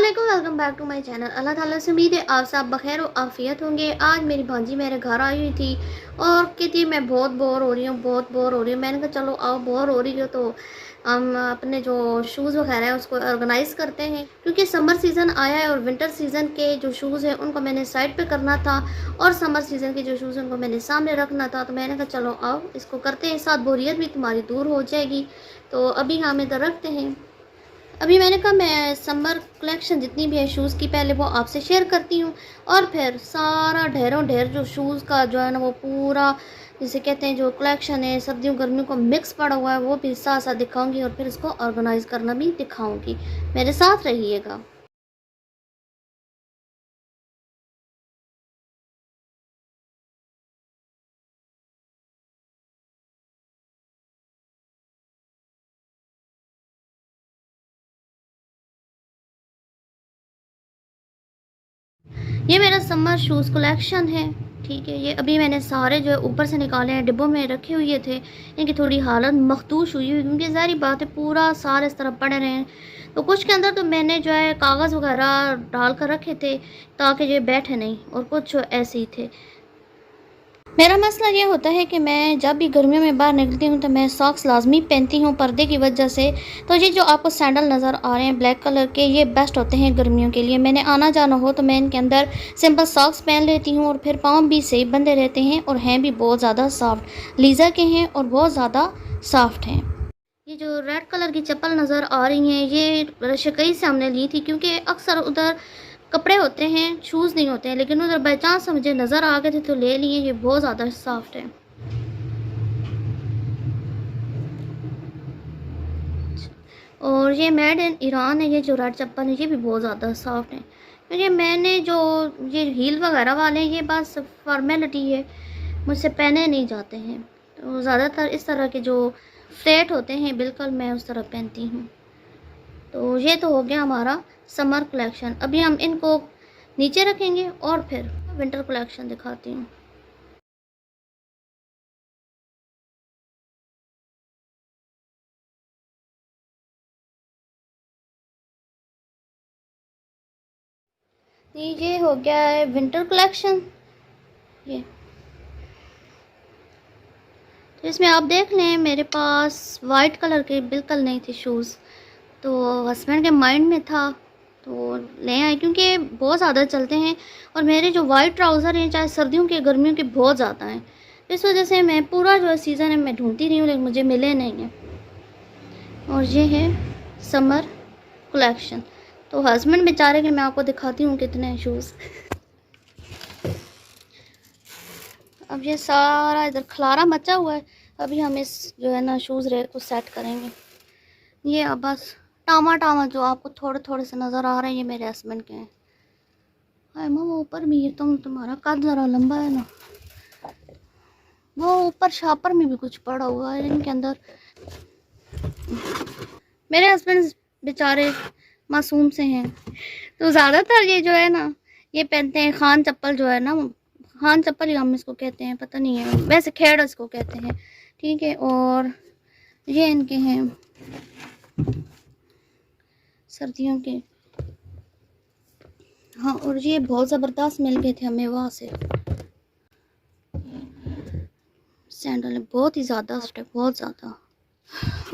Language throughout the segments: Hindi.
अस्सलामुअलैकुम, welcome back to my channel. अल्लाह ताला से उम्मीद है आप सब बखैर और आफियत होंगे। आज मेरी भांजी मेरे घर आई हुई थी और कहती मैं बहुत बोर हो रही हूँ, बहुत बोर हो रही हूँ। मैंने कहा चलो आओ, बोर हो रही हो तो हम अपने जो शूज़ वगैरह है उसको ऑर्गेनाइज़ करते हैं, क्योंकि समर सीज़न आया है और विंटर सीज़न के जो शूज़ हैं उनको मैंने साइड पे करना था और समर सीज़न के जो शूज़ हैं उनको मैंने सामने रखना था। तो मैंने कहा चलो आओ इसको करते हैं, साथ बोरियत भी तुम्हारी दूर हो जाएगी। तो अभी हम इधर रखते हैं। अभी मैंने कहा मैं समर कलेक्शन जितनी भी है शूज़ की पहले वो आपसे शेयर करती हूँ और फिर सारा ढेरों ढेर जो शूज़ का जो है ना वो पूरा जिसे कहते हैं जो कलेक्शन है सर्दियों गर्मियों को मिक्स पड़ा हुआ है वो भी साथ साथ दिखाऊंगी और फिर इसको ऑर्गेनाइज़ करना भी दिखाऊंगी। मेरे साथ रहिएगा। ये मेरा समर शूज़ कलेक्शन है, ठीक है। ये अभी मैंने सारे जो है ऊपर से निकाले हैं, डिब्बों में रखे हुए थे। इनकी थोड़ी हालत मखदूश हुई क्योंकि ज़ाहिर बात है पूरा साल इस तरह पड़े रहे हैं। तो कुछ के अंदर तो मैंने जो है कागज़ वगैरह डाल कर रखे थे ताकि जो बैठे नहीं, और कुछ ऐसे ही थे। मेरा मसला ये होता है कि मैं जब भी गर्मियों में बाहर निकलती हूँ तो मैं सॉक्स लाजमी पहनती हूँ पर्दे की वजह से। तो ये जो आपको सैंडल नज़र आ रहे हैं ब्लैक कलर के, ये बेस्ट होते हैं गर्मियों के लिए। मैंने आना जाना हो तो मैं इनके अंदर सिंपल सॉक्स पहन लेती हूँ और फिर पाँव भी सही बंधे रहते हैं और हैं भी बहुत ज़्यादा सॉफ्ट, लीज़र के हैं और बहुत ज़्यादा सॉफ्ट हैं। ये जो रेड कलर की चप्पल नज़र आ रही हैं ये रशकई से हमने ली थी, क्योंकि अक्सर उधर कपड़े होते हैं शूज़ नहीं होते हैं, लेकिन उधर बाई चांस मुझे नज़र आ गए थे तो ले लिए। ये बहुत ज़्यादा सॉफ्ट है। और ये मेड इन ईरान है। ये जो रेड चप्पल है ये भी बहुत ज़्यादा सॉफ्ट है, क्योंकि मैंने जो ये हील वगैरह वाले हैं ये बस फॉर्मेलिटी है, मुझसे पहने नहीं जाते हैं। तो ज़्यादातर इस तरह के जो फ्लैट होते हैं बिल्कुल मैं उस तरह पहनती हूँ। तो ये तो हो गया हमारा समर कलेक्शन। अभी हम इनको नीचे रखेंगे और फिर विंटर कलेक्शन दिखाती हूँ। ये हो गया है विंटर कलेक्शन। ये तो इसमें आप देख लें मेरे पास वाइट कलर के बिल्कुल नहीं थे शूज़, तो हस्बैंड के माइंड में था तो ले आए, क्योंकि बहुत ज़्यादा चलते हैं और मेरे जो वाइट ट्राउज़र हैं चाहे सर्दियों के गर्मियों के बहुत ज़्यादा हैं। इस वजह से मैं पूरा जो सीज़न है मैं ढूंढती रही हूँ लेकिन मुझे मिले नहीं हैं। और ये है समर कलेक्शन। तो हस्बैंड बेचारे के मैं आपको दिखाती हूँ कितने हैं शूज़। अब ये सारा इधर खलारा मचा हुआ है। अभी हम इस जो है ना शूज़ रैक को सेट करेंगे। ये अब बस टामा टामा जो आपको थोड़े थोड़े से नज़र आ रहे हैं ये मेरे हस्बैंड के हैं। हाय माँ वो ऊपर भी है, तुम्हारा कद ज़रा लंबा है ना। वो ऊपर शापर में भी कुछ पड़ा हुआ है इनके अंदर। मेरे हस्बैंड बेचारे मासूम से हैं, तो ज़्यादातर ये जो है ना ये पहनते हैं खान चप्पल जो है ना, खान चप्पल ही हम इसको कहते हैं, पता नहीं है वैसे खेड़ इसको कहते हैं, ठीक है। और ये इनके हैं सर्दियों के। हाँ, और ये बहुत ज़बरदस्त मिल गए थे हमें वहाँ से। सैंडल बहुत ही ज़्यादा बहुत ज़्यादा।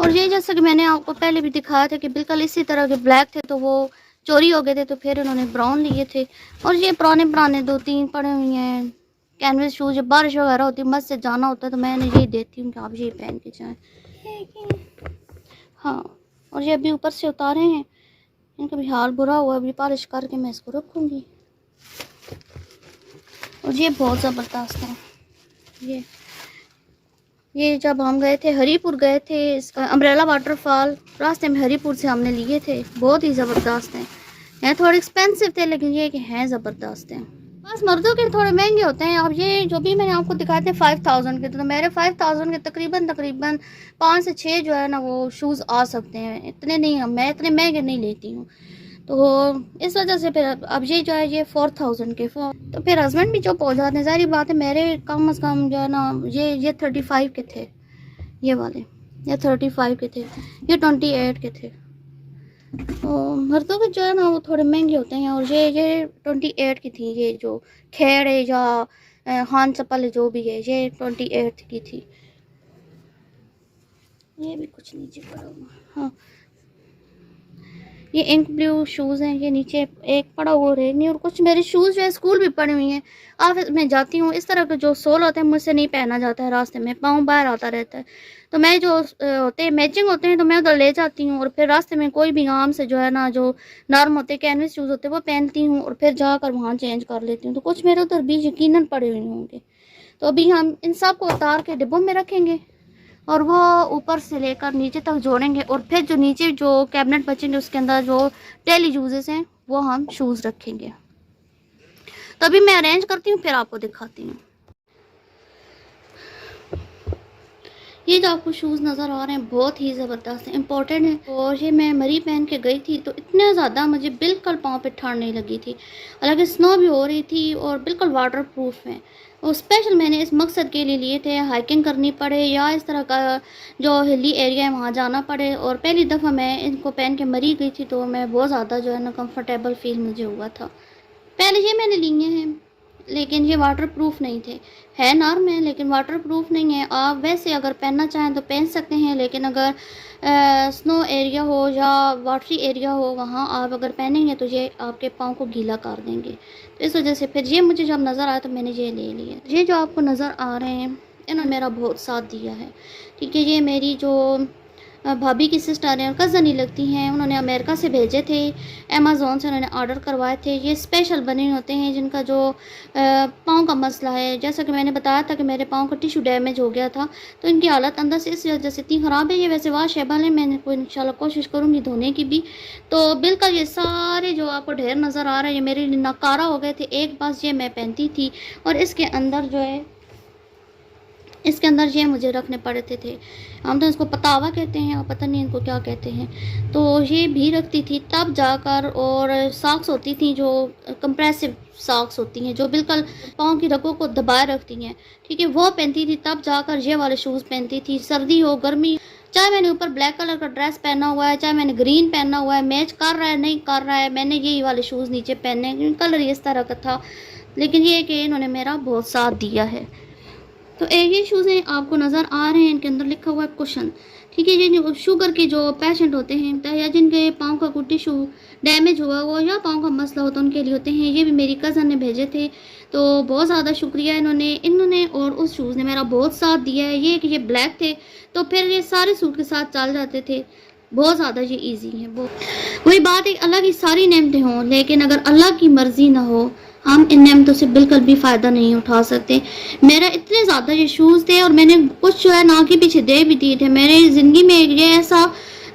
और ये जैसा कि मैंने आपको पहले भी दिखाया था कि बिल्कुल इसी तरह के ब्लैक थे तो वो चोरी हो गए थे, तो फिर उन्होंने ब्राउन लिए थे। और ये पुराने पुराने दो तीन पड़े हुए हैं कैनवस शूज़। जब बारिश वगैरह होती है मस्त से जाना होता है तो मैंने यही देती हूँ कि आप यही पहन के जाएँ। हाँ, और ये अभी ऊपर से उतारे हैं, इनका भी हाल बुरा हुआ, अभी पॉलिश करके मैं इसको रखूँगी। और ये बहुत ज़बरदस्त है। ये जब हम गए थे हरीपुर गए थे इसका अम्ब्रेला वाटरफॉल, रास्ते में हरीपुर से हमने लिए थे, बहुत ही ज़बरदस्त हैं। थोड़े एक्सपेंसिव थे लेकिन ये कि हैं ज़बरदस्त हैं। बस मर्दों के थोड़े महंगे होते हैं। अब ये जो भी मैंने आपको दिखाए थे 5000 के, तो मेरे 5000 के तकरीबन 5 से 6 जो है ना वो शूज़ आ सकते हैं। इतने नहीं, मैं इतने महंगे नहीं लेती हूँ, तो इस वजह से फिर अब ये जो है ये 4000 के तो फिर हस्बैंड भी चुप हो जाते हैं। सारी बात है मेरे कम से कम जो है ना ये 35 के थे, ये वाले ये 35 के थे, ये 28 के थे। तो मर्दों के जो है ना वो थोड़े महंगे होते हैं, और ये 28 की थी। ये जो खेड़ है या खान चप्पल जो भी है, ये 28 की थी। ये भी कुछ नीचे पड़ा हुआ। हाँ, ये इंक ब्लू शूज़ हैं। ये नीचे एक पड़ा हुआ रेड नहीं, और कुछ मेरे शूज़ जो है स्कूल भी पड़ी हुई हैं। ऑफिस में जाती हूँ, इस तरह के जो सोल होते हैं मुझसे नहीं पहना जाता है, रास्ते में पाँव बाहर आता रहता है। तो मैं जो होते हैं मैचिंग होते हैं तो मैं उधर ले जाती हूँ, और फिर रास्ते में कोई भी आम से जो है ना जो नॉर्म होते हैं कैनवस शूज़ होते हैं वो पहनती हूँ, और फिर जाकर वहाँ चेंज कर लेती हूँ। तो कुछ मेरे उधर भी यकीनन पड़े हुए होंगे। तो अभी हम इन सब को उतार के डिब्बों में रखेंगे, और वो ऊपर से लेकर नीचे तक जोड़ेंगे, और फिर जो नीचे जो कैबिनेट बचेंगे उसके अंदर जो डेली यूजेस हैं वो हम शूज़ रखेंगे। तो अभी मैं अरेंज करती हूँ, फिर आपको दिखाती हूँ। ये जो आपको शूज़ नज़र आ रहे हैं बहुत ही ज़बरदस्त है, इम्पोर्टेंट है। और ये मैं मरी पहन के गई थी तो इतने ज़्यादा मुझे बिल्कुल पाँव पे ठंड नहीं लगी थी। हालांकि स्नो भी हो रही थी और बिल्कुल वाटर प्रूफ है। और स्पेशल मैंने इस मकसद के लिए लिए थे, हाइकिंग करनी पड़े या इस तरह का जो हिली एरिया है वहाँ जाना पड़े। और पहली दफ़ा मैं इनको पहन के मरी गई थी तो मैं बहुत ज़्यादा जो है ना कम्फर्टेबल फील मुझे हुआ था। पहले ये मैंने लिए हैं, लेकिन ये वाटर प्रूफ नहीं थे। है नॉर्म है लेकिन वाटर प्रूफ नहीं है। आप वैसे अगर पहनना चाहें तो पहन सकते हैं, लेकिन अगर स्नो एरिया हो या वाटरी एरिया हो वहाँ आप अगर पहनेंगे तो ये आपके पाँव को गीला कर देंगे। तो इस वजह से फिर ये मुझे जब नज़र आया तो मैंने ये ले लिया। ये जो आपको नज़र आ रहे हैं इन्होंने मेरा बहुत साथ दिया है। ठीक है, ये मेरी जो भाभी की सिस्टर हैं, कज़न ही लगती हैं, उन्होंने अमेरिका से भेजे थे, अमेज़ोन से उन्होंने ऑर्डर करवाए थे। ये स्पेशल बने होते हैं जिनका जो पाँव का मसला है। जैसा कि मैंने बताया था कि मेरे पाँव का टिश्यू डैमेज हो गया था, तो इनकी हालत अंदर से इस वजह से इतनी ख़राब है। ये वैसे वाशेबल है, मैंने कोई इंशाल्लाह कोशिश करूँगी धोने की भी। तो बिल्कुल ये सारे जो आपको ढेर नज़र आ रहे हैं ये मेरे लिए नकारा हो गए थे। एक बस ये मैं पहनती थी, और इसके अंदर जो है इसके अंदर ये मुझे रखने पड़ते थे। हम तो इसको पतावा कहते हैं और पता नहीं इनको क्या कहते हैं। तो ये भी रखती थी तब जाकर। और सॉक्स होती थी जो कंप्रेसिव सॉक्स होती हैं जो बिल्कुल पाँव की रगों को दबाए रखती हैं, ठीक है, वो पहनती थी तब जाकर ये वाले शूज़ पहनती थी। सर्दी हो गर्मी, चाहे मैंने ऊपर ब्लैक कलर का ड्रेस पहना हुआ है, चाहे मैंने ग्रीन पहना हुआ है, मैच कर रहा है नहीं कर रहा है, मैंने यही वाले शूज़ नीचे पहने। कलर इस तरह का था, लेकिन ये कि इन्होंने मेरा बहुत साथ दिया है। तो एक ये शूज़ हैं आपको नज़र आ रहे हैं, इनके अंदर लिखा हुआ है कुशन। ठीक है, ये जो शुगर के जो पेशेंट होते हैं या जिनके पाँव का कोई टिश्यू डैमेज हुआ हो या पाँव का मसला होता है उनके लिए होते हैं। ये भी मेरी कज़न ने भेजे थे, तो बहुत ज़्यादा शुक्रिया इन्होंने और उस शूज़ ने मेरा बहुत साथ दिया है। ये कि ये ब्लैक थे तो फिर ये सारे सूट के साथ चल जाते थे। बहुत ज़्यादा ये ईजी है। वो वही बात है, अल्लाह की सारी नेमतें हों लेकिन अगर अल्लाह की मर्ज़ी ना हो हम इन नेमतों से बिल्कुल भी फ़ायदा नहीं उठा सकते। मेरा इतने ज़्यादा ये शूज़ थे और मैंने कुछ जो है ना आगे पीछे दे भी दिए थे। मेरे ज़िंदगी में ये ऐसा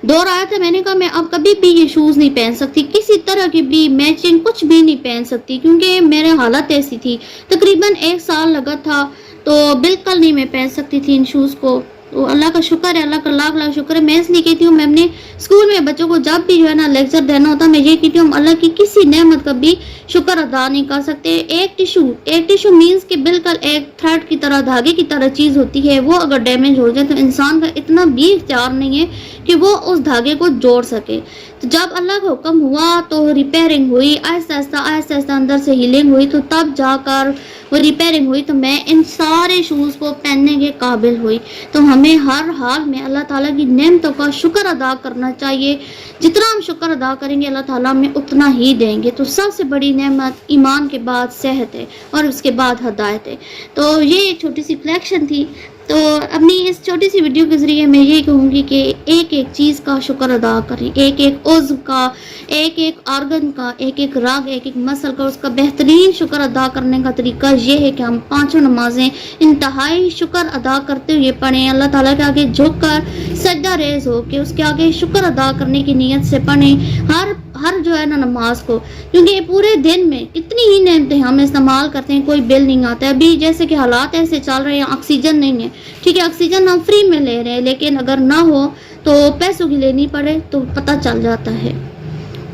दौर आया था, मैंने कहा मैं अब कभी भी ये शूज़ नहीं पहन सकती, किसी तरह की भी मैचिंग कुछ भी नहीं पहन सकती, क्योंकि मेरे हालत ऐसी थी। तकरीबन 1 साल लगा था, तो बिल्कुल नहीं मैं पहन सकती थी इन शूज़ को। तो अल्लाह का शुक्र है, अल्लाह का लाख लाख शुक्र है। मैं इसलिए कहती हूँ, मैं अपने स्कूल में बच्चों को जब भी जो है ना लेक्चर देना होता है मैं ये कहती हूँ, अल्लाह की किसी नेमत का भी शुक्र अदा नहीं कर सकते। एक टिश्यू मीन्स कि बिल्कुल एक थ्रेड की तरह, धागे की तरह चीज़ होती है। वो अगर डैमेज हो जाए तो इंसान का इतना भी इख्तियार नहीं है कि वो उस धागे को जोड़ सके। तो जब अल्लाह का हुक्म हुआ तो रिपेयरिंग हुई, आहिस्ता आहिस्ता अंदर से हीलिंग हुई, तो तब जाकर वो रिपेयरिंग हुई तो मैं इन सारे शूज़ को पहनने के काबिल हुई। तो हमें हर हाल में अल्लाह ताला की नेमतों का शुक्र अदा करना चाहिए। जितना हम शुक्र अदा करेंगे अल्लाह ताला हमें उतना ही देंगे। तो सबसे बड़ी नेमत ईमान के बाद सेहत है और उसके बाद हदायत है। तो ये एक छोटी सी कलेक्शन थी। तो अपनी इस छोटी सी वीडियो के ज़रिए मैं ये कहूँगी कि एक एक चीज़ का शुक्र अदा करें, एक एक उज़्व का, एक एक आर्गन का, एक एक राग, एक एक मसल का, उसका बेहतरीन शुक्र अदा करने का तरीका ये है कि हम 5 नमाजें इंतहाई शुक्र अदा करते हुए पढ़ें। अल्लाह ताला के आगे झुक कर सजदा रेज़ हो के उसके आगे शुक्र अदा करने की नीयत से पढ़ें हर जो है ना नमाज को, क्योंकि पूरे दिन में कितनी ही नेमतें हम इस्तेमाल करते हैं, कोई बिल नहीं आता है। अभी जैसे कि हालात ऐसे चल रहे हैं, ऑक्सीजन नहीं है, ठीक है, ऑक्सीजन हम फ्री में ले रहे हैं, लेकिन अगर ना हो तो पैसों की लेनी पड़े तो पता चल जाता है।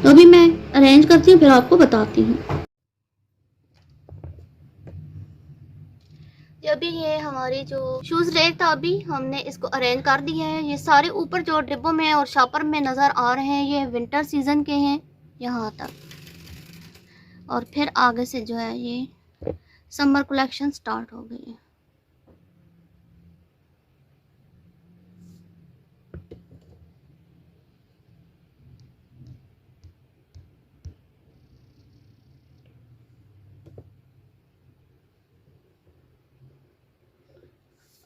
तो अभी मैं अरेंज करती हूँ फिर आपको बताती हूँ। ये अभी ये हमारी जो शूज़ रैक था अभी हमने इसको अरेंज कर दिया है। ये सारे ऊपर जो डिब्बों में और शॉपर में नज़र आ रहे हैं ये विंटर सीज़न के हैं यहाँ तक, और फिर आगे से जो है ये समर कलेक्शन स्टार्ट हो गई है।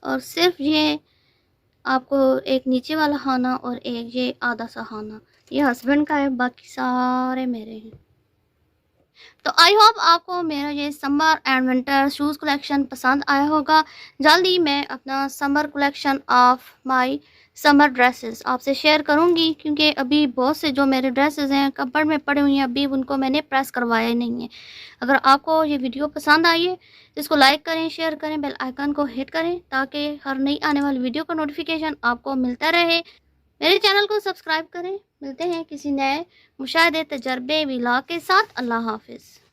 और सिर्फ ये आपको एक नीचे वाला खाना और एक ये आधा सा खाना ये हस्बैंड का है, बाकी सारे मेरे हैं। तो आई होप आपको मेरा ये summer and winter shoes collection पसंद आया होगा। जल्दी मैं अपना summer collection of my summer dresses आपसे शेयर करूंगी, क्योंकि अभी बहुत से जो मेरे ड्रेसेस हैं कपबोर्ड में पड़े हुए हैं, अभी उनको मैंने प्रेस करवाया ही नहीं है। अगर आपको ये वीडियो पसंद आई है तो इसको लाइक करें, शेयर करें, बेल आइकन को हिट करें ताकि हर नई आने वाली वीडियो का नोटिफिकेशन आपको मिलता रहे। मेरे चैनल को सब्सक्राइब करें। मिलते हैं किसी नए मुशाहिदे तजर्बे विला के साथ। अल्लाह हाफिज़।